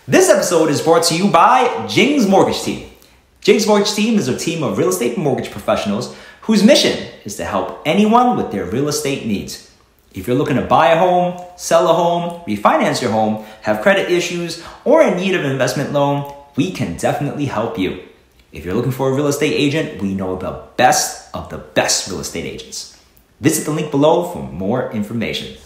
This episode is brought to you by Jing's Mortgage Team. Jing's Mortgage Team is a team of real estate mortgage professionals whose mission is to help anyone with their real estate needs. If you're looking to buy a home, sell a home, refinance your home, have credit issues, or in need of an investment loan, we can definitely help you. If you're looking for a real estate agent, we know the best of the best real estate agents. Visit the link below for more information.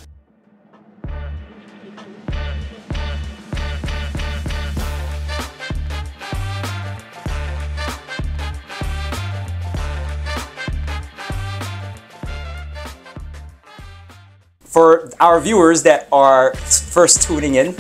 For our viewers that are first tuning in,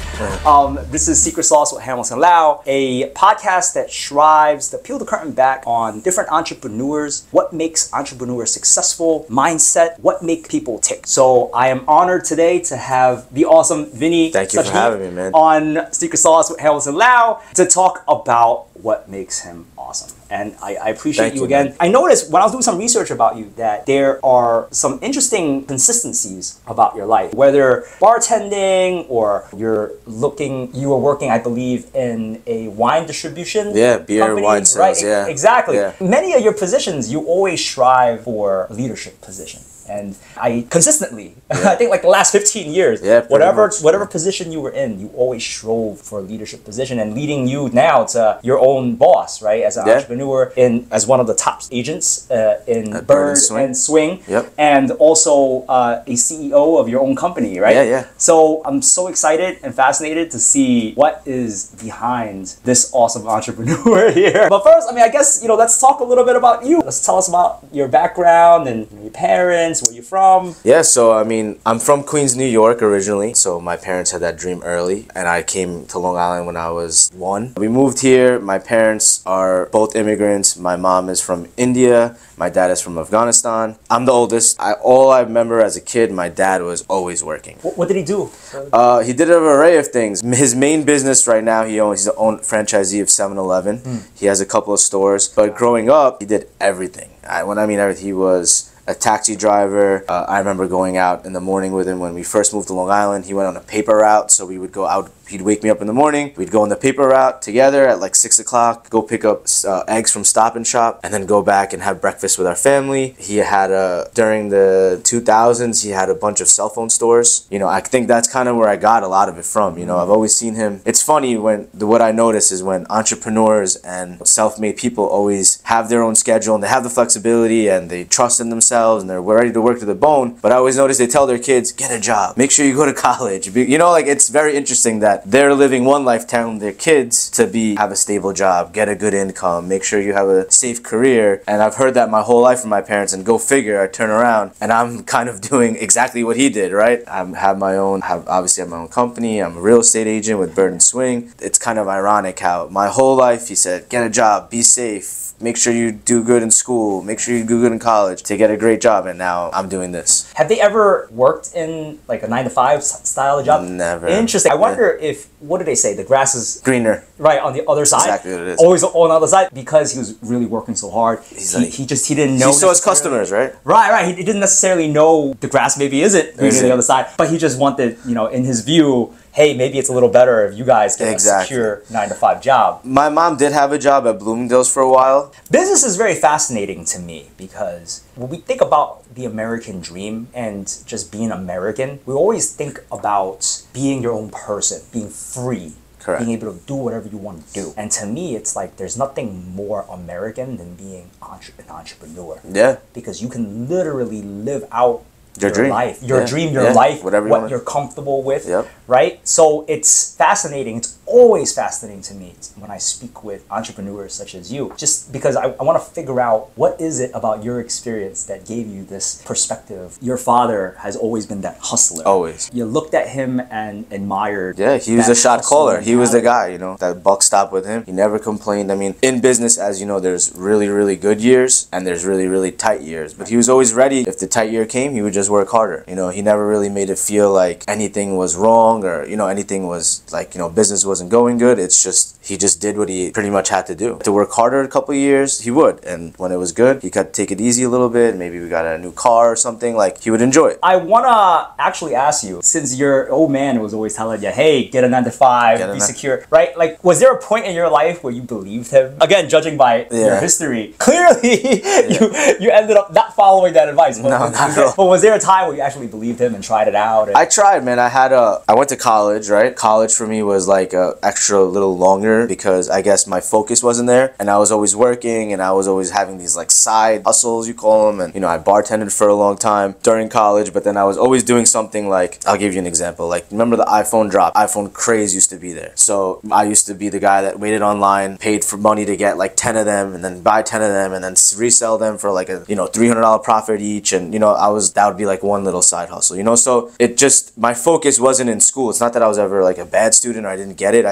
this is Secret Sauce with Hamilton Lao, a podcast that strives to peel the curtain back on different entrepreneurs, what makes entrepreneurs successful, mindset, what makes people tick. So I am honored today to have the awesome Vinnie Suchdeve on Secret Sauce with Hamilton Lao to talk about what makes him awesome. And I appreciate you again. Man. I noticed when I was doing some research about you that there are some interesting consistencies about your life. Whether bartending or you were working, I believe, in a wine distribution beer, company, wine sales, right? Exactly. Yeah. Many of your positions, you always strive for a leadership position. And I consistently, I think like the last 15 years, whatever position you were in, you always strove for a leadership position, and leading you now to your own boss, right? As an entrepreneur, as one of the top agents in Bird and Swing, and also a CEO of your own company, right? So I'm so excited and fascinated to see what is behind this awesome entrepreneur here. But first, I guess, let's talk a little bit about you. Let's tell us about your background and your parents. Where you from? Yeah, so I'm from Queens, New York originally. So my parents had that dream early, and I came to Long Island when I was 1. We moved here. My parents are both immigrants. My mom is from India. My dad is from Afghanistan. I'm the oldest. All I remember as a kid, my dad was always working. What did he do? He did an array of things. His main business right now, he's the own franchisee of 7-Eleven. He has a couple of stores. But growing up, he did everything. When I mean everything, he was a taxi driver. I remember going out in the morning with him when we first moved to Long Island. He went on a paper route, so we would go out. He'd wake me up in the morning. We'd go on the paper route together at like 6 o'clock, go pick up eggs from Stop and Shop, and then go back and have breakfast with our family. He had during the 2000s, he had a bunch of cell phone stores. I think that's kind of where I got a lot of it from. I've always seen him. It's funny what I notice is when entrepreneurs and self-made people always have their own schedule and they have the flexibility and they trust in themselves and they're ready to work to the bone. But I always notice they tell their kids, get a job, make sure you go to college. It's very interesting that they're living one life telling their kids to have a stable job, get a good income, make sure you have a safe career. And I've heard that my whole life from my parents, and go figure, I turn around and I'm kind of doing exactly what he did, right? I obviously have my own company. I'm a real estate agent with Bird and Swing. It's kind of ironic how my whole life he said, get a job, be safe, make sure you do good in school, make sure you do good in college to get a great job, and now I'm doing this. Have they ever worked in like a 9-to-5 style of job? Never. Interesting. I wonder what do they say? The grass is greener. Right, on the other side? Exactly what it is. Always on the other side, because he was really working so hard. He didn't know. He saw his customers, right? Right. He didn't necessarily know the grass maybe isn't greener on the other side, but he just wanted, in his view, hey, maybe it's a little better if you guys get a secure 9-to-5 job. My mom did have a job at Bloomingdale's for a while. Business is very fascinating to me because when we think about the American dream and just being American, we always think about being your own person, being free. Correct. Being able to do whatever you want to do. And to me, it's like there's nothing more American than being an entrepreneur. Yeah. Because you can literally live out your dream. Life, your dream, your life, whatever what you're comfortable with, right? So it's fascinating. It's always fascinating to me when I speak with entrepreneurs such as you, just because I want to figure out what is it about your experience that gave you this perspective. Your father has always been that hustler. Always. You looked at him and admired. Yeah, he was a shot caller. He was the guy, that buck stopped with him. He never complained. In business, as you know, there's really, really good years and there's really, really tight years. But he was always ready. If the tight year came, he would just work harder. He never really made it feel like anything was wrong or, anything was like, business was wasn't going good. It's just, he just did what he pretty much had to do. To work harder a couple of years, he would. And when it was good, he could take it easy a little bit. Maybe we got a new car or something, like he would enjoy it. I wanna actually ask you, since your old man was always telling you, hey, get a 9 to 5, be secure, right? Like, was there a point in your life where you believed him? Again, judging by your history, clearly you ended up not following that advice. But, no, not at all. But was there a time where you actually believed him and tried it out? I tried, man. I went to college, right? College for me was like extra little longer because I guess my focus wasn't there, and I was always working, and I was always having these like side hustles, you call them, and you know, I bartended for a long time during college, but then I was always doing something. Like, I'll give you an example. Like, remember the iPhone drop? iPhone craze used to be there. So I used to be the guy that waited online, paid for money to get like 10 of them, and then buy 10 of them, and then resell them for like a, you know, $300 profit each. And you know, that would be like one little side hustle, you know. So it just, my focus wasn't in school. It's not that I was ever like a bad student or I didn't get it.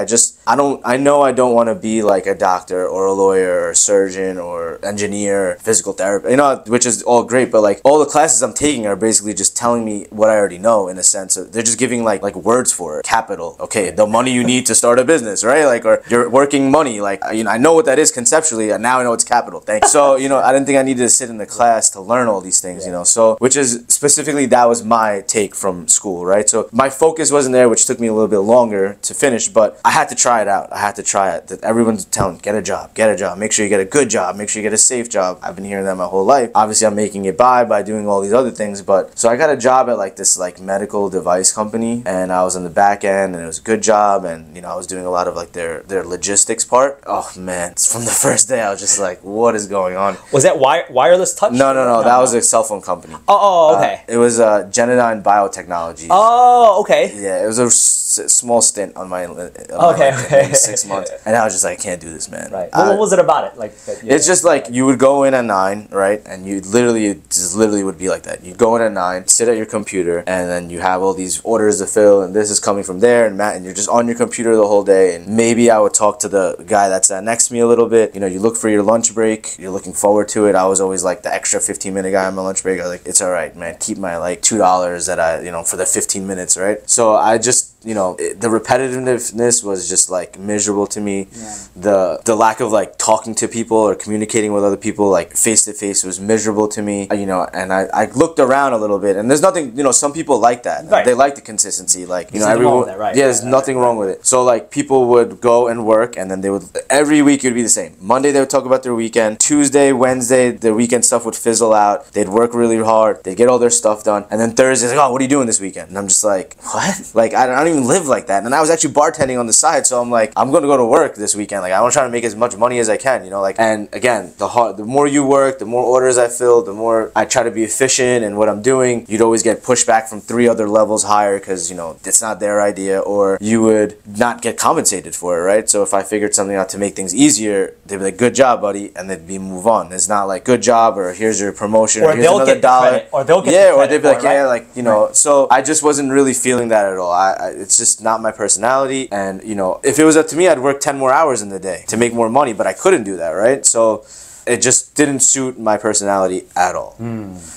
I know I don't want to be like a doctor or a lawyer or a surgeon or engineer, physical therapist, you know, which is all great, but like all the classes I'm taking are basically just telling me what I already know, in a sense of, they're just giving like words for it. Capital, okay, the money you need to start a business, right? Like, or your working money, like, you know, I know what that is conceptually, and now I know it's capital. Thanks. So, you know, I didn't think I needed to sit in the class to learn all these things, you know, so, which is specifically, that was my take from school, right? So my focus wasn't there, which took me a little bit longer to finish, but I had to try it out. I had to try it. That everyone's telling, get a job, make sure you get a good job, make sure you get a safe job. I've been hearing that my whole life. Obviously I'm making it by doing all these other things, but so I got a job at like this like medical device company, and I was on the back end, and it was a good job, and you know, I was doing a lot of like their logistics part. Oh man, from the first day I was just like, what is going on? Was that wireless touch? No, that was a cell phone company. Oh, okay. It was Genodyne Biotechnologies. Oh, okay. Yeah, it was a small stint on my okay. 6 months, and I was just like, I can't do this, man. Right. What was it about it? Like, it's just like, you would go in at 9, right, and you literally would be like that. You'd go in at 9, sit at your computer, and then you have all these orders to fill, and this is coming from there, and you're just on your computer the whole day. And maybe I would talk to the guy that sat next to me a little bit. You know, you look for your lunch break, you're looking forward to it. I was always like the extra 15-minute guy on my lunch break. I was like, it's all right, man, keep my like $2 that I, you know, for the 15 minutes, right? So I just, you know, the repetitiveness was just like miserable to me. The lack of like talking to people or communicating with other people like face to face was miserable to me, you know. And I looked around a little bit, and there's nothing, you know, some people like that, they like the consistency, like, you know, everyone, there's nothing wrong with it. So like, people would go and work, and then they would, every week it would be the same. Monday they would talk about their weekend, Tuesday, Wednesday their weekend stuff would fizzle out, they'd work really hard, they'd get all their stuff done, and then Thursday, like, oh, what are you doing this weekend? And I'm just like, what? Like, I don't even live like that. And I was actually bartending on the side, so I'm like, I'm gonna go to work this weekend, like I want to try to make as much money as I can, you know, like. And again, the more you work, the more orders I fill, the more I try to be efficient in what I'm doing. You'd always get pushback from 3 other levels higher, because, you know, it's not their idea, or you would not get compensated for it, right? So if I figured something out to make things easier, they'd be like, good job, buddy, and they'd be move on. It's not like, good job, or here's your promotion, or here's another $1, or they'll get or they'd be like, yeah, like, you know. So I just wasn't really feeling that at all. It's just not my personality. And you know, if it was up to me, I'd work 10 more hours in the day to make more money, but I couldn't do that, right? So it just didn't suit my personality at all.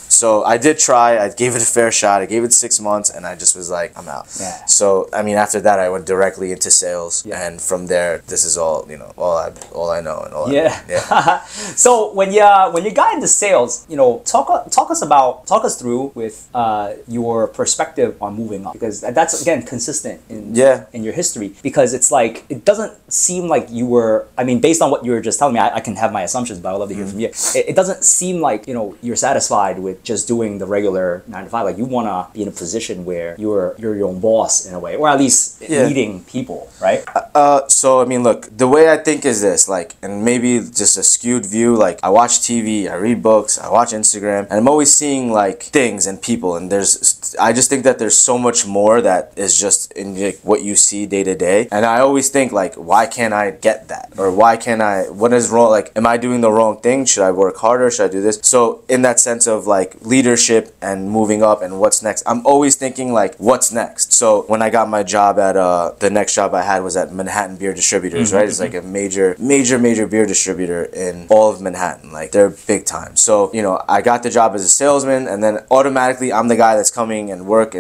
So I did try, I gave it a fair shot, I gave it 6 months, and I just was like, I'm out. So I mean, after that I went directly into sales, and from there, this is all, you know, all I know, and all So when you got into sales, you know, talk us through with your perspective on moving up, because that's again consistent in your history, because it's like, it doesn't seem like you were, I mean, based on what you were just telling me, I can have my assumptions, but I would love to hear from you. It doesn't seem like, you know, you're satisfied with just doing the regular 9 to 5. Like, you want to be in a position where you're your own boss in a way, or at least leading people, right? So I mean, look, the way I think is this, like, and maybe just a skewed view, like, I watch TV, I read books, I watch Instagram, and I'm always seeing like things and people, and I just think that there's so much more that is just in like what you see day to day. And I always think like, why can't I get that? Or why can't I, what is wrong? Like, am I doing the wrong thing? Should I work harder? Should I do this? So in that sense of like, leadership and moving up and what's next. I'm always thinking like, what's next? So when I got my job at the next job I had was at Manhattan Beer Distributors, right? It's like a major beer distributor in all of Manhattan. Like, they're big time. So, you know, I got the job as a salesman, and then automatically I'm the guy that's coming and at work,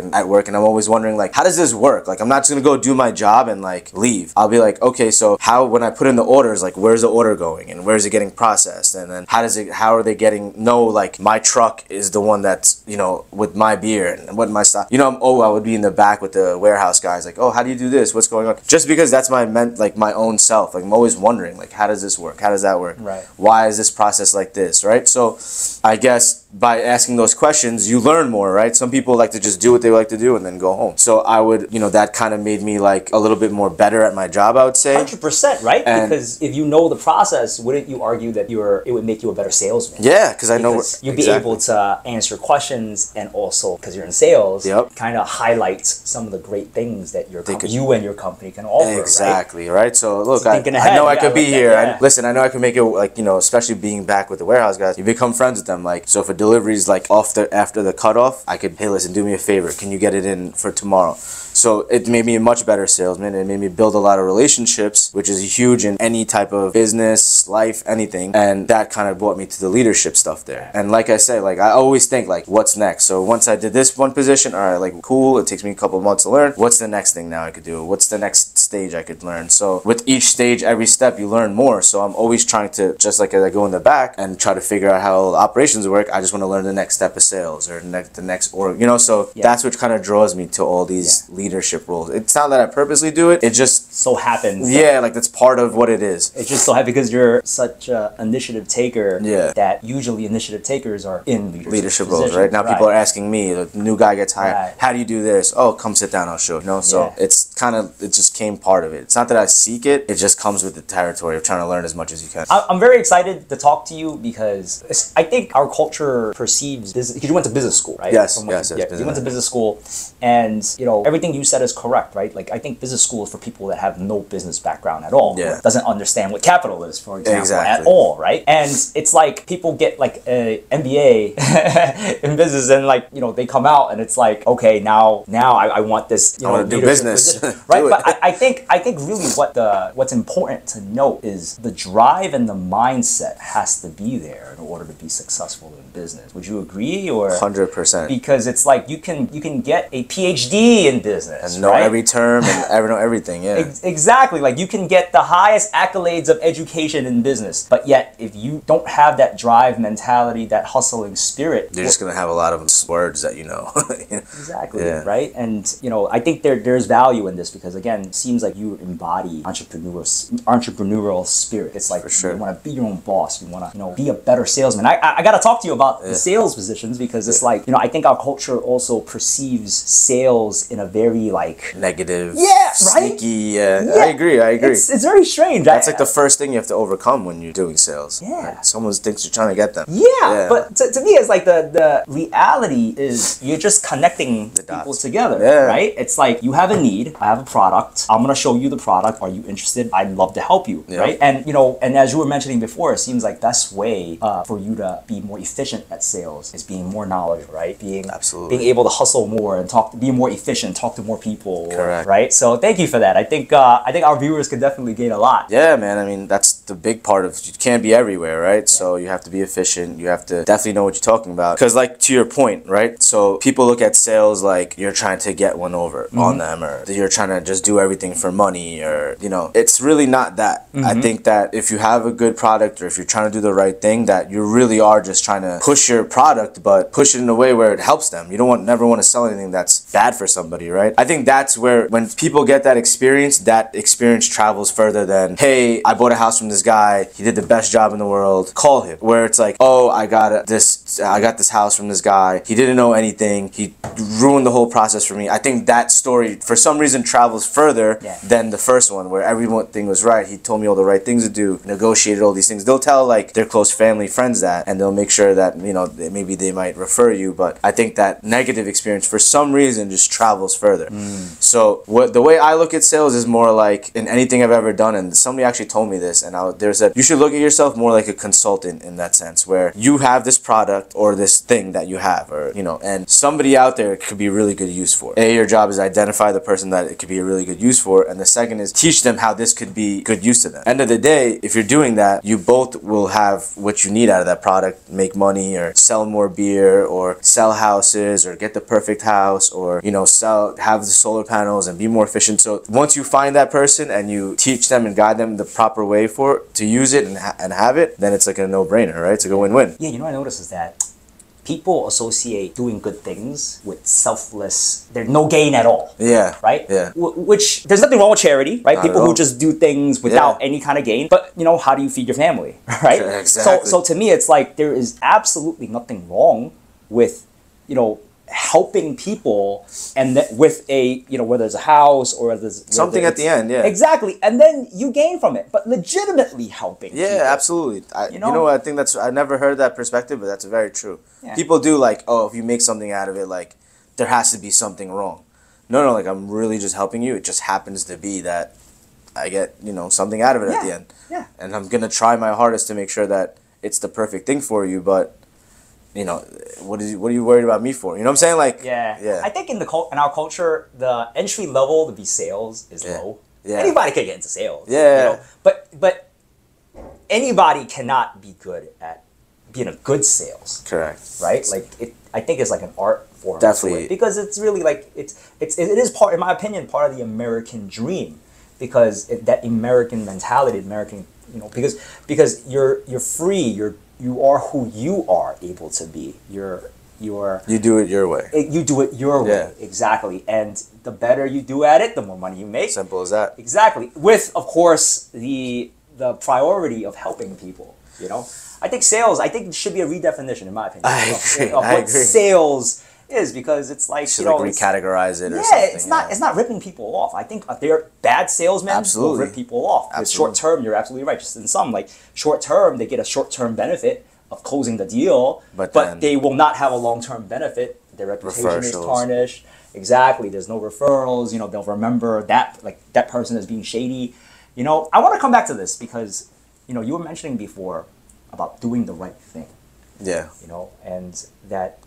and I'm always wondering, like, how does this work? Like, I'm not just gonna go do my job and like leave. I'll be like, okay, so when I put in the orders, like, where's the order going and where's it getting processed, and then how are they getting like my truck is the one that's, you know, with my beer and what my stock, you know, I would be in the back with the warehouse guys, like, oh, how do you do this, what's going on, just because that's my own self. Like, I'm always wondering, like, how does this work, how does that work, right? Why is this process like this, right? So I guess by asking those questions you learn more, right? Some people like to just do what they like to do and then go home. So I would, you know, that kind of made me like a little bit more better at my job, I would say. 100%, right? And because if you know the process, wouldn't you argue that it would make you a better salesman? Yeah, because I know you'd be able to answer questions, and also because you're in sales, kind of highlight some of the great things that you and your company can offer. Exactly, right? So look, I know I could be here. Listen, I know I could make it, like, you know, especially being back with the warehouse guys, you become friends with them. Like, so if a delivery's like after the cutoff, I could, hey, listen, do me a favor, can you get it in for tomorrow? So it made me a much better salesman. It made me build a lot of relationships, which is huge in any type of business, life, anything. And that kind of brought me to the leadership stuff there. And like I say, like, I always think, like, what's next? So once I did this one position, all right, like, cool, it takes me a couple of months to learn. What's the next thing now I could do? What's the next stage I could learn? So with each stage, every step, you learn more. So I'm always trying to, just like as I go in the back and try to figure out how operations work, I just want to learn the next step of sales or the next org, you know? So that's what kind of draws me to all these leadership roles. It's not that I purposely do it, it just so happens. Yeah, like, that's part of what it is. It's just so happens because you're such an initiative taker that usually initiative takers are in leadership roles, right? Now people are asking me, the new guy gets hired, how do you do this? Oh, come sit down, I'll show you. You know, so it's kind of, it just came part of it. It's not that I seek it, it just comes with the territory of trying to learn as much as you can. I'm very excited to talk to you because I think our culture perceives business, because you went to business school, right? Yes, you went to business school, and, you know, everything you said is correct, right? Like, I think business school is for people that have no business background at all. Yeah. Doesn't understand what capital is, for example, at all, right? And it's like people get like an MBA in business, and, like, you know, they come out and it's like, okay, now I want this, you know, I want to do business, right? But I think really what's important to note is the drive and the mindset has to be there in order to be successful in business. Would you agree? Or 100%. Because it's like you can get a PhD in business and know every term and know everything. Exactly. Like, you can get the highest accolades of education in business, but yet if you don't have that drive mentality, that hustling spirit, you're just gonna have a lot of words that you know. Exactly. Right. And, you know, I think there's value in this because, again, it seems like you embody entrepreneurial spirit. It's like, you want to be your own boss. You want to, you know, be a better salesman. I got to talk to you about the sales positions because it's like, you know, I think our culture also perceives sales in a very, like, negative, right? Sneaky. I agree. It's very strange. That's like the first thing you have to overcome when you're doing sales. Right? Someone thinks you're trying to get them. But to me, it's like the reality is you're just connecting people together, right? It's like, you have a need, I have a product, I'm gonna show you the product. Are you interested? I'd love to help you, right? And, you know, and as you were mentioning before, it seems like best way for you to be more efficient at sales is being more knowledgeable, right? Being able to hustle more and be more efficient, talk to more people, right? So thank you for that. I think our viewers could definitely gain a lot. Yeah, man. I mean, that's the big part of, you can't be everywhere, right? So you have to be efficient. You have to definitely know what you're talking about. Because, like, to your point, right? So people look at sales like you're trying to get one over on them, or you're trying to just do everything for money, or, you know, it's really not that. I think that if you have a good product, or if you're trying to do the right thing, that you really are just trying to push your product, but push it in a way where it helps them. You don't never want to sell anything that's bad for somebody, right? I think that's where, when people get that experience travels further than, hey, I bought a house from this guy, he did the best job in the world, call him. Where it's like, oh, I got this house from this guy, he didn't know anything, he ruined the whole process for me. I think that story for some reason travels further than the first one, where everything was right, he told me all the right things to do, negotiated all these things. They'll tell, like, their close family friends that, and they'll make sure that, you know, maybe they might refer you, but I think that negative experience for some reason just travels further. So the way I look at sales is more like, in anything I've ever done, and somebody actually told me this, and there's a, you should look at yourself more like a consultant in that sense, where you have this product or this thing that you have, or, and somebody out there it could be really good use for. Your job is identify the person that it could be a really good use for, and the second is teach them how this could be good use to them. End of the day, if you're doing that, you both will have what you need out of that product, make money or sell more beer or sell houses or get the perfect house, or have the solar panels and be more efficient. So once you find that person and you teach them and guide them the proper way to use it and have it, then it's like a no-brainer, right? It's like a win-win. Yeah, what I notice is that people associate doing good things with selfless, there's no gain at all. Yeah. Right? Yeah. Which, there's nothing wrong with charity, right? Not People who just do things without any kind of gain. But, how do you feed your family, right? Exactly. So to me, it's like there is absolutely nothing wrong with, helping people, and with a, whether it's a house or there's something at the end, yeah. Exactly. And then you gain from it, but legitimately helping people. Absolutely. I think I never heard that perspective, but that's very true. Yeah. People do like, oh, if you make something out of it, like, there has to be something wrong. No, like, I'm really just helping you. It just happens to be that I get, something out of it at the end. Yeah. And I'm going to try my hardest to make sure that it's the perfect thing for you, but what are you worried about me for? You know what I'm saying? Like, yeah. I think in our culture, the entry level to be sales is low. Yeah. Anybody can get into sales. Yeah. But anybody cannot be good at being a good sales. Correct. Right? Like, I think it's like an art form. Definitely. Because it's really like it is part, in my opinion, part of the American dream, because that American mentality, because you're free, you are who you are able to be. You do it your way. You do it your way, exactly. And the better you do at it, the more money you make. Simple as that. Exactly. With, of course, the priority of helping people. I think sales, it should be a redefinition, in my opinion. I agree. What sales is, because it's like, should recategorize it or something. It's not ripping people off. I think they're bad salesmen will rip people off. With short term, you're absolutely right. Just in some, like, short term, they get a short term benefit of closing the deal, but they will not have a long term benefit. Their reputation is tarnished. Exactly. There's no referrals. They'll remember that person as being shady. I want to come back to this because you were mentioning before about doing the right thing. Yeah. And that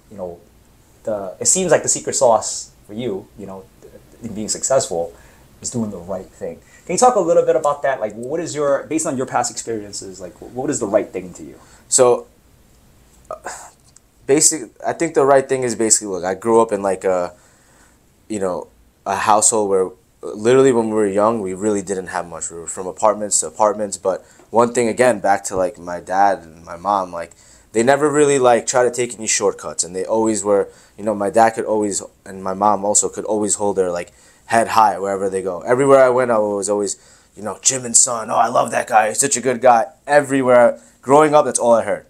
it seems like the secret sauce for you, in being successful, is doing the right thing. Can you talk a little bit about that? Like, what is based on your past experiences, like, what is the right thing to you? So, I think the right thing is basically, look, I grew up in like a household where literally when we were young, we really didn't have much. We were from apartments to apartments, but one thing, again, back to like my dad and my mom, like, they never really like try to take any shortcuts, and they always were, my dad could always, and my mom also could always hold their like head high wherever they go. Everywhere I went, I was always, Jim and Son, oh, I love that guy, he's such a good guy. Everywhere, growing up, that's all I heard.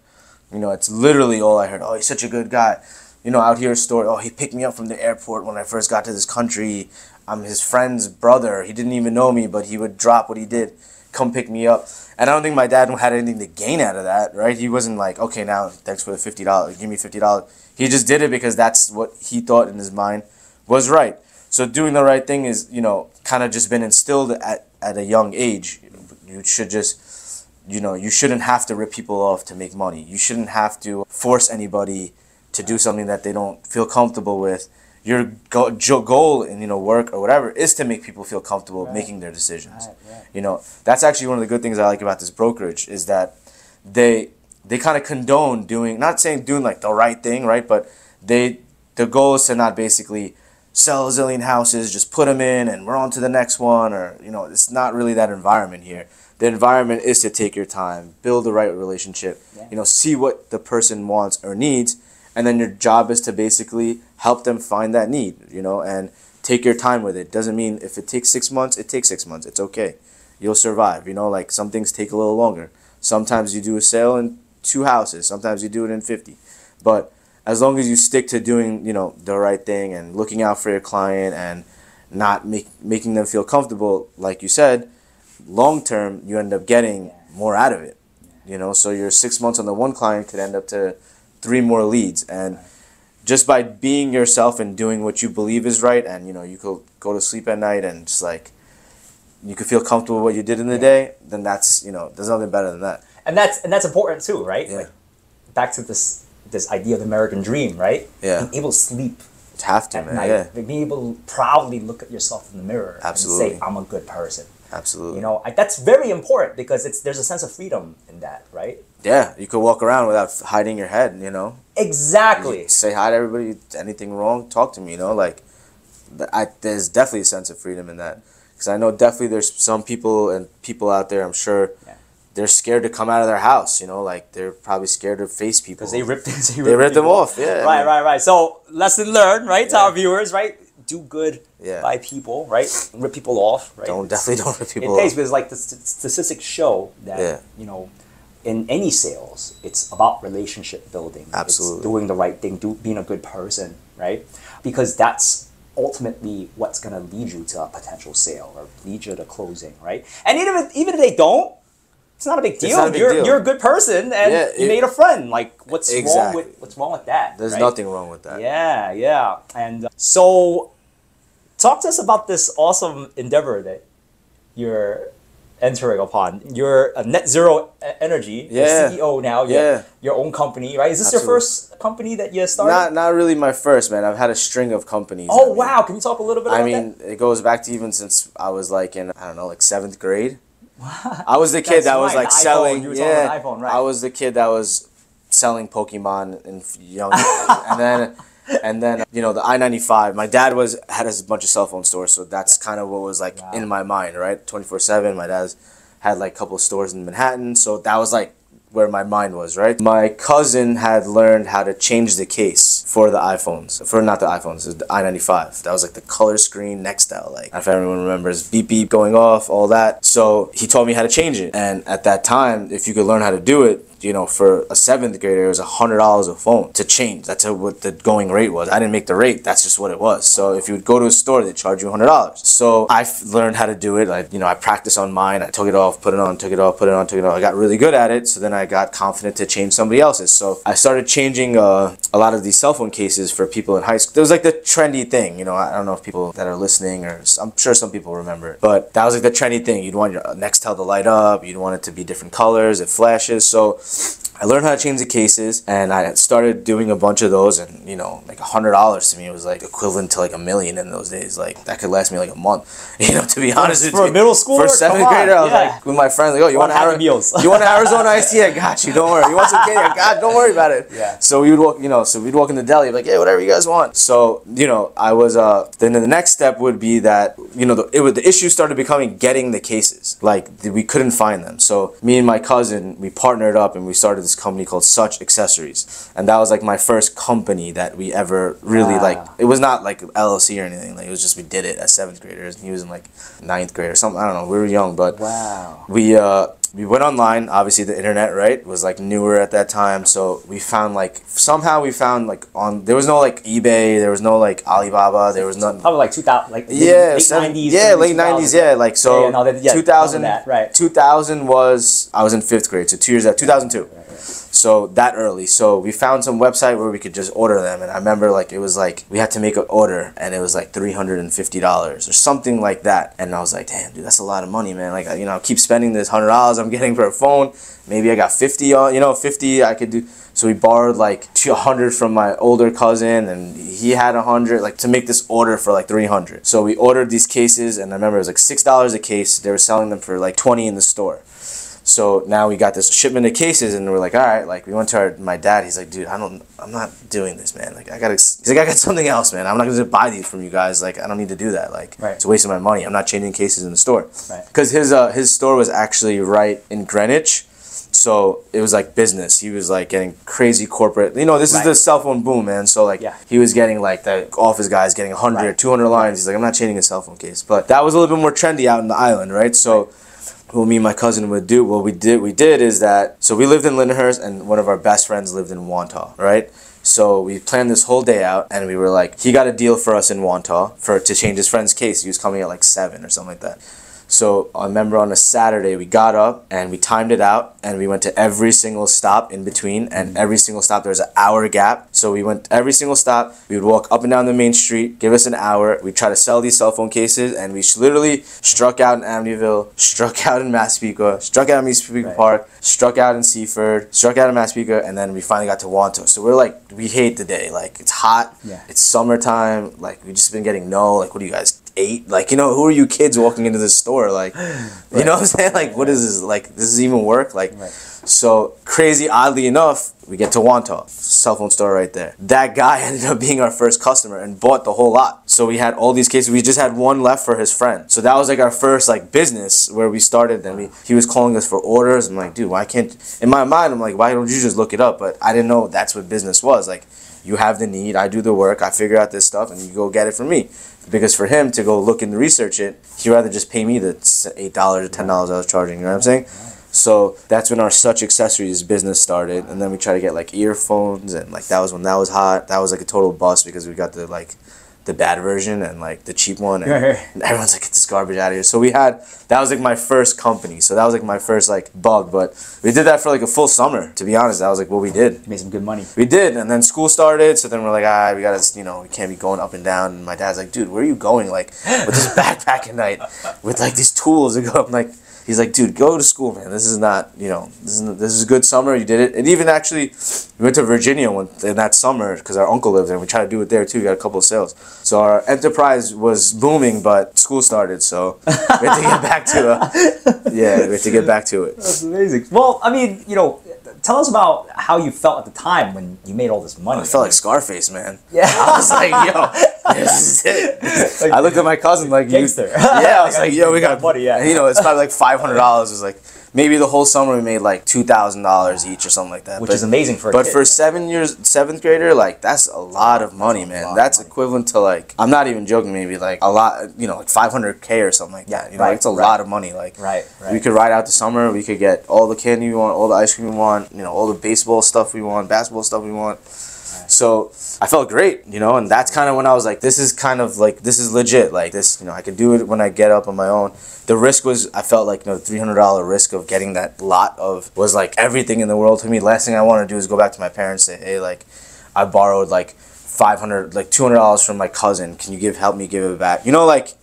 It's literally all I heard. Oh, he's such a good guy. Out here, story, oh, he picked me up from the airport when I first got to this country. I'm his friend's brother. He didn't even know me, but he would drop what he did, come pick me up. And I don't think my dad had anything to gain out of that, right? He wasn't like, okay, now thanks for the $50. Give me $50. He just did it because that's what he thought in his mind was right. So doing the right thing is, kind of just been instilled at a young age. You should just, you shouldn't have to rip people off to make money. You shouldn't have to force anybody to do something that they don't feel comfortable with. Your goal in work or whatever is to make people feel comfortable making their decisions. Right. That's actually one of the good things I like about this brokerage, is that they kind of condone doing, not saying doing like the right thing, right? But the goal is to not basically sell a zillion houses, just put them in and we're on to the next one, or it's not really that environment here. The environment is to take your time, build the right relationship, see what the person wants or needs. And then your job is to basically help them find that need, and take your time with it. Doesn't mean if it takes 6 months, it takes 6 months. It's okay. You'll survive. Like some things take a little longer. Sometimes you do a sale in 2 houses. Sometimes you do it in 50. But as long as you stick to doing, the right thing and looking out for your client and not making them feel comfortable, like you said, long term, you end up getting more out of it. So your 6 months on the one client could end up to 3 more leads. And just by being yourself and doing what you believe is right, and you could go to sleep at night and just like you could feel comfortable with what you did in the day, then that's, you know, there's nothing better than that. And that's important too, right? Yeah. Like, back to this idea of the American dream, right? Yeah. Being able to sleep You have to, at man. night. Yeah. Like, being able to proudly look at yourself in the mirror Absolutely. and say, I'm a good person. Absolutely. You know, that's very important because there's a sense of freedom in that, right? Yeah, you could walk around without hiding your head, you know? Exactly. You say hi to everybody, anything wrong, talk to me, you know? Like, there's definitely a sense of freedom in that. Because I know definitely there's some people and people out there, I'm sure, they're scared to come out of their house, you know? Like, they're probably scared to face people. Because they ripped them off, yeah. Right. So, lesson learned, right, to our viewers, right? Do good by people, right? Rip people off, right? Definitely don't rip people off. It pays off. because, like, the statistics show that, you know, in any sales, it's about relationship building. Absolutely. It's doing the right thing, being a good person, right? Because that's ultimately what's going to lead you to a potential sale or lead you to closing, right? And even if they don't, it's not a big deal. You're a good person and you made a friend. Like, what's wrong with that? There's nothing wrong with that. Yeah. And so, talk to us about this awesome endeavor that you're entering upon. You're a net zero energy. You're CEO now. Your own company, right? Is this your first company that you started? Not really my first, man. I've had a string of companies. Oh, wow. Can you talk a little bit about that? It goes back to even since I was like in, I don't know, like 7th grade. I was the kid that was like selling. You were talking about iPhone, right? I was the kid that was selling Pokemon and young, and then you know, the I-95. My dad had a bunch of cell phone stores, so that's kind of what was like in my mind, right? 24/7. My dad's had like a couple of stores in Manhattan, so that was like where my mind was, right? My cousin had learned how to change the case for the iPhones. Not the iPhones, the I-95. That was like the color screen Nextel, like, if everyone remembers, beep beep going off, all that. So he taught me how to change it. And at that time, if you could learn how to do it, you know, for a 7th grader, it was $100 a phone to change. That's what the going rate was. I didn't make the rate. That's just what it was. So if you would go to a store, they'd charge you $100. So I learned how to do it. I practiced on mine. I took it off, put it on, took it off, put it on, took it off. I got really good at it. So then I got confident to change somebody else's. So I started changing a lot of these cell phone cases for people in high school. It was like the trendy thing. You know, I don't know if people that are listening, or I'm sure some people remember it. But that was like the trendy thing. You'd want your Nextel to light up. You'd want it to be different colors. It flashes. So I learned how to change the cases, and I started doing a bunch of those, and you know, like $100 to me was like equivalent to like $1 million in those days. Like, that could last me like a month, you know, to be honest. For a middle schooler? For a 7th grader, I was like with my friends, like, oh, you want an Arizona iced tea? I got you, don't worry. You want some candy? I got, don't worry about it. Yeah. So we would walk, you know, we'd walk in the deli, like, yeah, whatever you guys want. So, you know, I was, then the next step would be that, you know, the issue started becoming getting the cases. Like, we couldn't find them. So me and my cousin, we partnered up and we started this company called Such Accessories, and that was like my first company that we ever really like. It was not like LLC or anything. Like, it was just, we did it as 7th graders, and he was in like 9th grade or something. I don't know. We were young, but we went online. Obviously, the internet, right, was like newer at that time. So we found like there was no like eBay, there was no like Alibaba, there was nothing. Probably like 2000, like late 90s. Yeah, late 90s. Yeah, like so. 2000. Right. 2000 was, I was in 5th grade, so 2 years out. 2002. Right. So that early. So we found some website where we could just order them, and I remember like it was like we had to make an order, and it was like $350 or something like that. And I was like, damn, dude, that's a lot of money, man. Like, you know, I keep spending this $100 I'm getting for a phone. Maybe I got 50 on, you know, 50 I could do. So we borrowed like 100 from my older cousin, and he had 100, like, to make this order for like 300. So we ordered these cases, and I remember it was like $6 a case. They were selling them for like 20 in the store. So now we got this shipment of cases, and we're like, all right, like, we went to my dad. He's like, dude, I'm not doing this, man. Like, he's like, I got something else, man. I'm not gonna buy these from you guys. Like, I don't need to do that. Like, It's a waste of my money. I'm not changing cases in the store. Because his store was actually right in Greenwich. So it was like business. He was like getting crazy corporate. You know, this is the cell phone boom, man. So like he was getting like the office guys getting 100, 200 lines. He's like, I'm not changing a cell phone case. But that was a little bit more trendy out in the island, right? So what me and my cousin would do, what we did is that, so we lived in Lyndhurst, and one of our best friends lived in Wantagh, right? So we planned this whole day out, and we were like, he got a deal for us in Wantagh to change his friend's case. He was coming at like 7 or something like that. So I remember on a Saturday we got up and we timed it out and we went to every single stop in between, and every single stop there was an hour gap. So we went every single stop. We would walk up and down the main street, give us an hour. We try to sell these cell phone cases, and we literally struck out in Amityville, struck out in Massapequa, struck out in Massapequa Park, struck out in Seaford, struck out in Massapequa, and then we finally got to Wanto. So we're like, we hate the day. Like, it's hot. Yeah. It's summertime. Like, we just been getting like, what are you guys, 8? Like, you know, who are you kids walking into this store? Like, you know what I'm saying? Like, what is this? Like, does this even work? Like, so crazy, oddly enough, we get to Wanto, cell phone store right there. That guy ended up being our first customer and bought the whole lot. So we had all these cases. We just had one left for his friend. So that was like our first like business where we started. Then he was calling us for orders. I'm like, dude, why can't, in my mind, I'm like, why don't you just look it up? But I didn't know that's what business was. Like, you have the need, I do the work, I figure out this stuff, and you go get it from me. Because for him to go look and research it, he'd rather just pay me the $8 or $10 I was charging, you know what I'm saying? So that's when our Such Accessories business started, and then we tried to get like earphones, and like that was when that was hot. That was like a total bust because we got the bad version and like the cheap one, and everyone's like, get this garbage out of here. So that was like my first company. So that was like my first like bug, but we did that for like a full summer, to be honest. That was like what we did. Made some good money. We did, and then school started, so then we're like, we gotta, you know, we can't be going up and down. And my dad's like, dude, where are you going? Like, with this backpack at night, with like these tools to go. I'm like, he's like, dude, go to school, man. This is not, you know, this is a good summer. You did it. And even actually, we went to Virginia in that summer because our uncle lived there. We tried to do it there too. We got a couple of sales. So our enterprise was booming, but school started. So we had to get back to we had to get back to it. That's amazing. Well, I mean, you know, tell us about how you felt at the time when you made all this money. I felt like Scarface, man. Yeah. I was like, yo, this is it. I looked at my cousin like, gangster. Yeah, I was like, yo, we got money, yeah. And, you know, it's probably like $500. It was like, maybe the whole summer we made like $2,000 each or something like that. Which is amazing for a But kid. for 7th grader, like, that's a lot of money, man. That's equivalent to like, I'm not even joking, maybe like a lot, you know, like $500K or something like that. You know, it's a lot of money. Like, we could ride out the summer, we could get all the candy we want, all the ice cream we want, you know, all the baseball stuff we want, basketball stuff we want. So I felt great, you know, and that's kind of when I was like, this is kind of like, this is legit. Like this, you know, I could do it when I get up on my own. The risk was, I felt like, you know, the $300 risk of getting that lot was like everything in the world to me. Last thing I want to do is go back to my parents and say, hey, like, I borrowed like $200 from my cousin. Can you help me give it back? You know, like,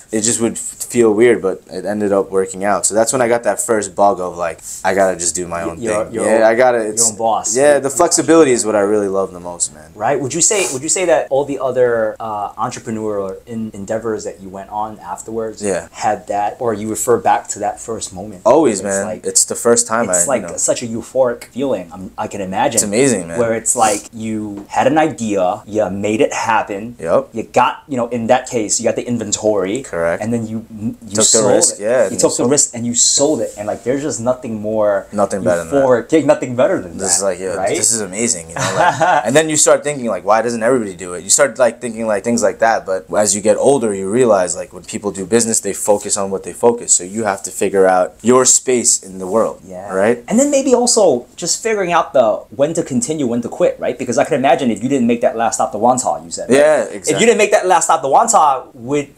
it just would feel weird, but it ended up working out. So that's when I got that first bug of like, I gotta just do my own thing. I gotta. It's your own boss. Yeah, the flexibility is what I really love the most, man. Right? Would you say that all the other entrepreneurial endeavors that you went on afterwards had that, or you refer back to that first moment? Always, man. Like, it's the first time. It's such a euphoric feeling. I can imagine. It's amazing, man. Where it's like you had an idea, you made it happen. Yep. You got, you know, in that case, you got the inventory. Correct. And then you took sold the risk. it. Yeah. You took the risk and you sold it, and like there's just nothing more. Nothing better than that. Nothing better than that. This is like, right? This is amazing, you know. Like, and then you start thinking like, why doesn't everybody do it? You start like thinking like things like that. But as you get older, you realize like when people do business, they focus on what they focus. So you have to figure out your space in the world. Yeah. Right. And then maybe also just figuring out when to continue, when to quit, right? Because I can imagine if you didn't make that last stop to Wantagh, you said. Right? Yeah, exactly. If you didn't make that last stop to Wantagh, would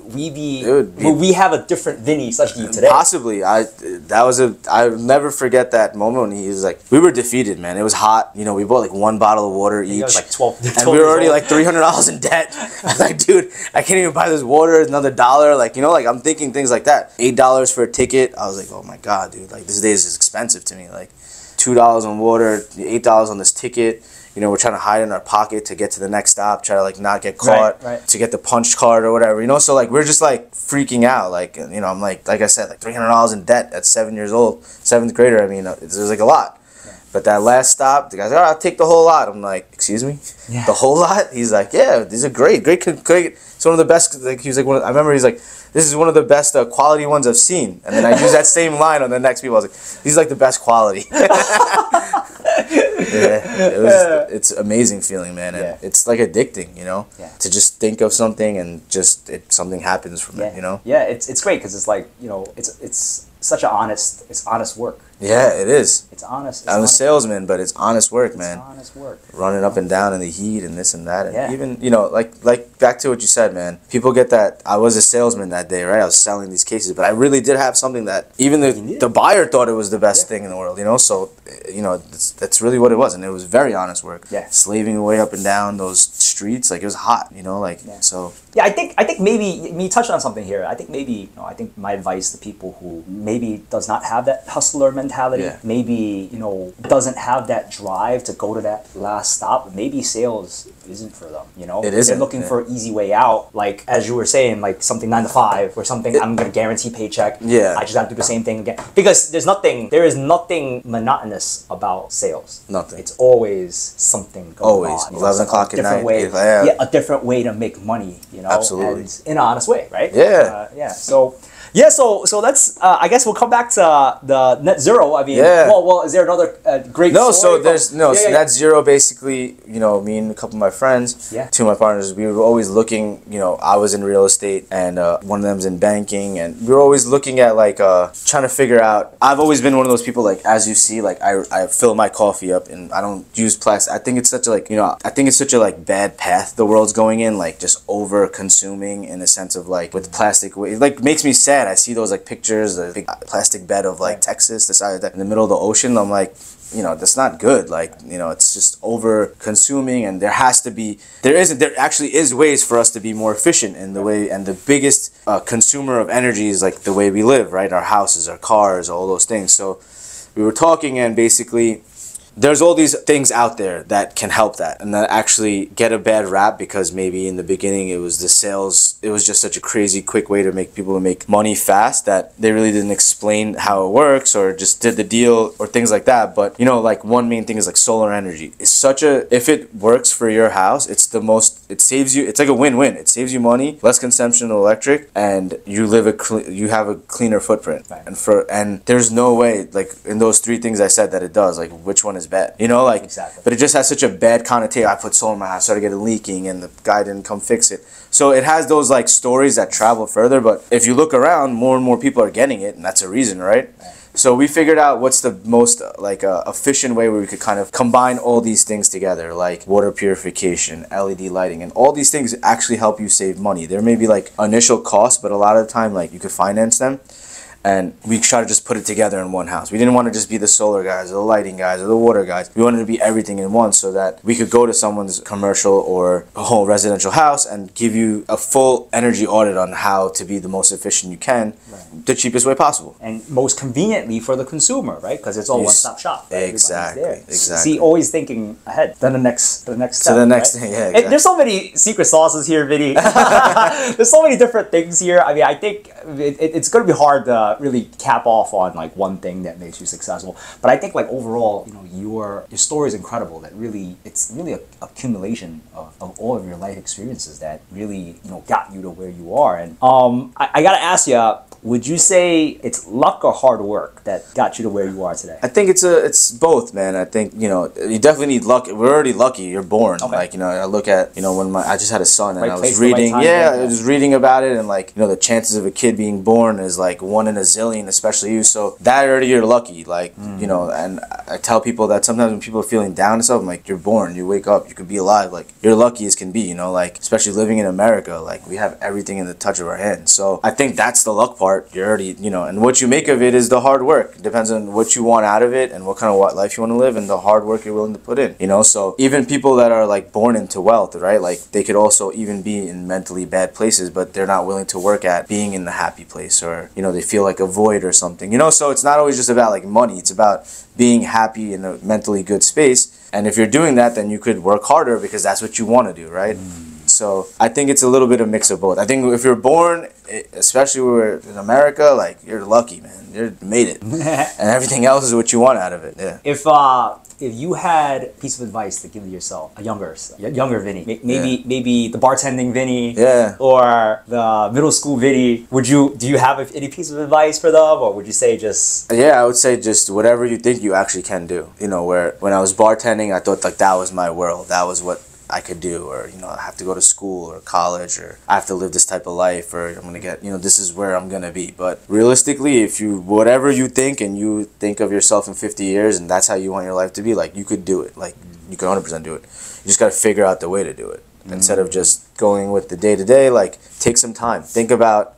we have a different Vinnie Suchdeve today? Possibly. I'll never forget that moment when he was like, we were defeated, man. It was hot. You know, we bought like one bottle of water each. It was like 12 and we were already like $300 in debt. I was like, dude, I can't even buy this water. It's another $1. Like, you know, like I'm thinking things like that. $8 for a ticket. I was like, oh my God, dude. Like this day is expensive to me. Like $2 on water, $8 on this ticket. You know, we're trying to hide in our pocket to get to the next stop, try to like not get caught, to get the punch card or whatever, you know? So like, we're just like freaking out. Like, you know, I'm like I said, like $300 in debt at 7 years old, 7th grader. I mean, it was like a lot. Yeah. But that last stop, the guy's like, oh, I'll take the whole lot. I'm like, excuse me? Yeah. The whole lot? He's like, yeah, these are great. It's one of the best, like, he was like, I remember he's like, this is one of the best quality ones I've seen. And then I use that same line on the next people. I was like, these are like the best quality. Yeah, it's amazing feeling, man, and it's like addicting, you know, to just think of something and just something happens from it, you know. Yeah, it's great because it's like, you know, it's such honest work. Yeah, it is. It's honest. I'm a salesman, but it's honest work, man. It's honest work. Running up and down in the heat and this and that. And Yeah. even, like back to what you said, man. People get that I was a salesman that day, right? I was selling these cases, but I really did have something that even the buyer thought it was the best thing in the world, So, that's really what it was. And it was very honest work. Yeah. Slaving away up and down those streets. Like, it was hot, so. Yeah, I think maybe me touching on something here. I think maybe I think my advice to people who maybe does not have that hustler mentality, maybe doesn't have that drive to go to that last stop. Maybe sales isn't for them. It isn't. They're looking for an easy way out. Like as you were saying, like something 9 to 5 or something. I'm gonna guarantee paycheck. Yeah. I just have to do the same thing again because there is nothing monotonous about sales. Nothing. It's always something going on. 11 o'clock at night. A different way to make money. Absolutely. And in an honest way, right? Yeah. So let's. I guess we'll come back to the net zero. I mean, well, is there another great? No, story so there's so net zero. Basically, me and a couple of my friends, two of my partners, we were always looking. I was in real estate, and one of them's in banking, and we were always looking at trying to figure out. I've always been one of those people, as you see, I fill my coffee up, and I don't use plastic. I think it's such a bad path the world's going in, just over consuming in a sense of with plastic. It makes me sad. I see those pictures, the big plastic bed of Texas, decided that in the middle of the ocean. I'm like, that's not good. It's just over consuming, and there actually is ways for us to be more efficient in the way, and the biggest consumer of energy is the way we live, right? Our houses, our cars, all those things. So we were talking, and basically there's all these things out there that can help that and that actually get a bad rap because maybe in the beginning it was the sales, it was just such a crazy quick way to make people make money fast that they really didn't explain how it works or just did the deal or things like that. But one main thing is solar energy. It's if it works for your house, it saves you, it's like a win-win. It saves you money, less consumption of electric, and you you have a cleaner footprint. Right. And there's no way in those three things I said that it does, which one is bad, Exactly. But it just has such a bad connotation. I put solar in my house, started getting leaking, and the guy didn't come fix it. So it has those stories that travel further. But if you look around, more and more people are getting it, and that's a reason, right? So we figured out what's the most efficient way where we could kind of combine all these things together, like water purification, LED lighting, and all these things actually help you save money. There may be initial costs, but a lot of the time you could finance them. And we try to just put it together in one house. We didn't want to just be the solar guys or the lighting guys or the water guys. We wanted to be everything in one so that we could go to someone's commercial or a whole residential house and give you a full energy audit on how to be the most efficient you can, the cheapest way possible. And most conveniently for the consumer, right? Because it's all one-stop shop. Right? Exactly. See, always thinking ahead. Then the next step. To the next thing, yeah. Exactly. And there's so many secret sauces here, Vinnie. There's so many different things here. I mean, I think it's going to be hard to really cap off on one thing that makes you successful. But I think overall, your story is incredible. That it's really a accumulation of all of your life experiences that really got you to where you are. And I got to ask you, would you say it's luck or hard work that got you to where you are today? I think it's both, man. I think you definitely need luck. We're already lucky. You're born. Okay. I look at when I just had a son and I was reading. I was reading about it, and the chances of a kid being born is 1 in a zillion, especially you. So that already you're lucky. And I tell people that sometimes when people are feeling down and stuff, I'm like, you're born. You wake up. You could be alive. You're lucky as can be. Especially living in America. We have everything in the touch of our hands. So I think that's the luck part. You're already, and what you make of it is the hard work. It depends on what you want out of it and what kind of life you want to live and the hard work you're willing to put in, So even people that are born into wealth, right? They could also even be in mentally bad places, but they're not willing to work at being in the happy place or, they feel like a void or something, So it's not always just about money. It's about being happy in a mentally good space. And if you're doing that, then you could work harder because that's what you want to do, right? So I think it's a little bit of mix of both. I think if you're born, especially we're in America, you're lucky, man. You made it, and everything else is what you want out of it. Yeah. If you had a piece of advice to give yourself, a younger Vinnie, maybe the bartending Vinnie, or the middle school Vinnie, do you have any piece of advice for them, or would you say just? Yeah, I would say just whatever you think you actually can do. Where when I was bartending, I thought that was my world. That was what I could do, or, you know, I have to go to school or college, or I have to live this type of life, or I'm gonna get, you know, this is where I'm gonna be. But realistically, if you, whatever you think, and you think of yourself in 50 years and that's how you want your life to be, like, you could do it. Like, you could 100% do it. You just gotta figure out the way to do it. Instead of just going with the day-to-day, like, take some time. Think about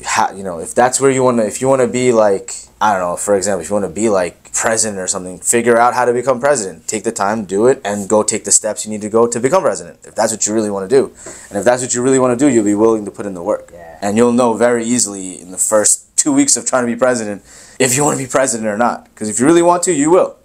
how, you know, if that's where you want to, if you want to be like, I don't know, for example, if you want to be like president or something, figure out how to become president. Take the time, do it, and go take the steps you need to go to become president, if that's what you really want to do. And if that's what you really want to do, you'll be willing to put in the work. Yeah. And you'll know very easily in the first 2 weeks of trying to be president if you want to be president or not. Because if you really want to, you will.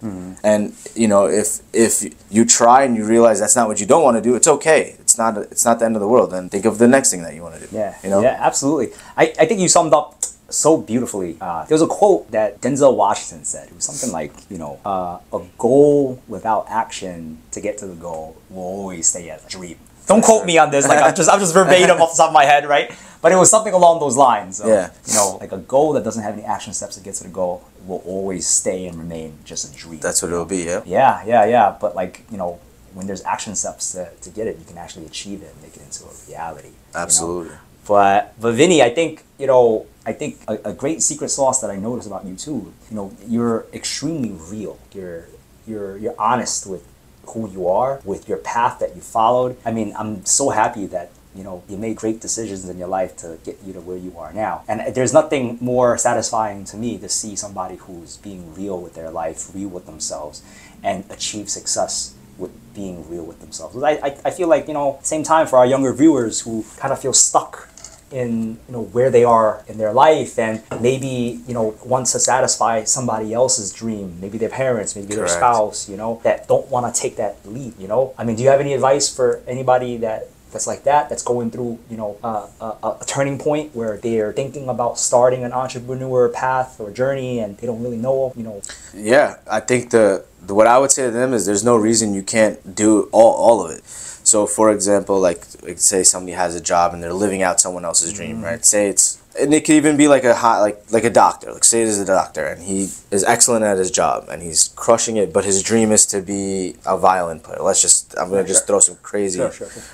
And, you know, if you try and you realize that's not what you don't want to do, it's okay. It's not the end of the world. Then think of the next thing that you want to do. Yeah, you know? Yeah, absolutely. I think you summed up so beautifully. There was a quote that Denzel Washington said. It was something like, you know, a goal without action to get to the goal will always stay as a dream. Don't quote me on this. Like I'm just verbatim off the top of my head, right? But it was something along those lines. Yeah. You know, like a goal that doesn't have any action steps to get to the goal will always stay and remain just a dream. That's what it'll be. Yeah. Yeah. But like, you know, when there's action steps to get it, you can actually achieve it and make it into a reality. Absolutely. You know? But Vinnie, I think, you know, a great secret sauce that I noticed about you too, you know, you're extremely real. You're honest with who you are, with your path that you followed. I mean, I'm so happy that, you know, you made great decisions in your life to get you to where you are now. And there's nothing more satisfying to me to see somebody who's being real with their life, real with themselves, and achieve success with being real with themselves. I feel like, you know, same time for our younger viewers who kind of feel stuck in, you know, where they are in their life, and maybe, you know, want to satisfy somebody else's dream, maybe their parents, maybe their spouse, you know, that don't want to take that leap, you know. I mean, do you have any advice for anybody that's like that, that's going through, you know, a turning point where they're thinking about starting an entrepreneur path or journey and they don't really know, you know? Yeah, I think what I would say to them is there's no reason you can't do all of it. So, for example, like say somebody has a job and they're living out someone else's dream, right? Say it's, and it could even be like a doctor. Like say there's a doctor and he is excellent at his job and he's crushing it, but his dream is to be a violin player. I'm gonna just throw some crazy,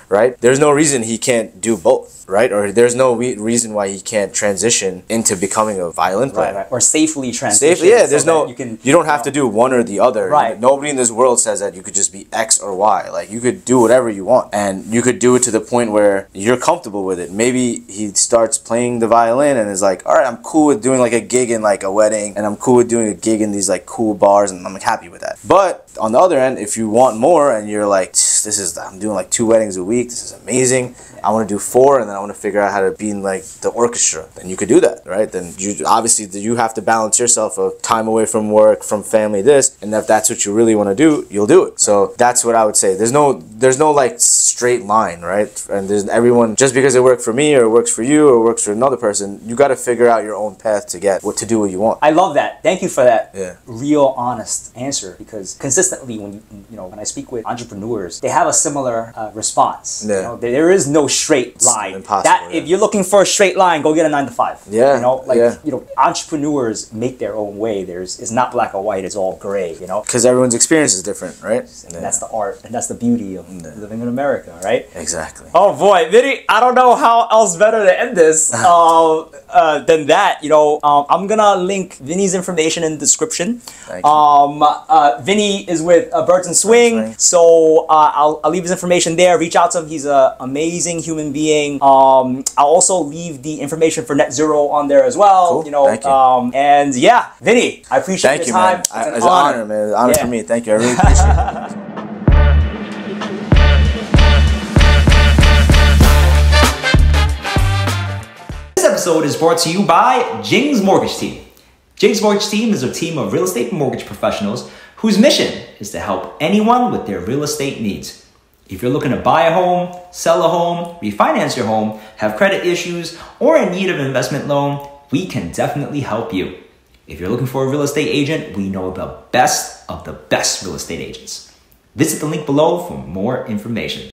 right? There's no reason he can't do both, right? Or there's no reason why he can't transition into becoming a violin player, right. Or safely transition. Yeah, there's no. You don't have to do one or the other. Right. Nobody in this world says that you could just be X or Y. Like you could do whatever you want, and you could do it to the point where you're comfortable with it. Maybe he starts playing the violin and is like, all right, I'm cool with doing like a gig in like a wedding, and I'm cool with doing a gig in these like cool bars, and I'm like happy with that. But on the other end, if you want more and you're like, I'm doing like 2 weddings a week, this is amazing, I want to do 4, and then I want to figure out how to be in like the orchestra, then you could do that, right? Then you obviously you have to balance yourself of time away from work, from family, this, and if that's what you really want to do, you'll do it. So that's what I would say. There's no like straight line, right? And there's everyone, just because it worked for me or it works for you or works for another person, you got to figure out your own path to get what to do what you want. I love that. Thank you for that real, honest answer, because consistently when I speak with entrepreneurs, they have a similar response. Yeah. You know, there is no straight line. Impossible. If you're looking for a straight line, go get a 9 to 5. Yeah. You know, like you know, entrepreneurs make their own way. It's not black or white. It's all gray. You know, because everyone's experience is different, right? And that's the art, and that's the beauty of living in America, right? Exactly. Oh boy, Vinnie, I don't know how else better to end this than that. You know, I'm gonna link Vinnie's information in the description. Thank you. Vinnie is with Birds and Swing, so I'll leave his information there. Reach out to him. He's an amazing human being. I'll also leave the information for Net Zero on there as well. Cool. You know, thank you. And yeah, Vinnie, I appreciate your time. Man. It's an honor, man. It's an honor for me. Thank you. I really appreciate it. This episode is brought to you by Jing's Mortgage Team. Jing's Mortgage Team is a team of real estate mortgage professionals whose mission is to help anyone with their real estate needs. If you're looking to buy a home, sell a home, refinance your home, have credit issues, or in need of an investment loan, we can definitely help you. If you're looking for a real estate agent, we know the best of the best real estate agents. Visit the link below for more information.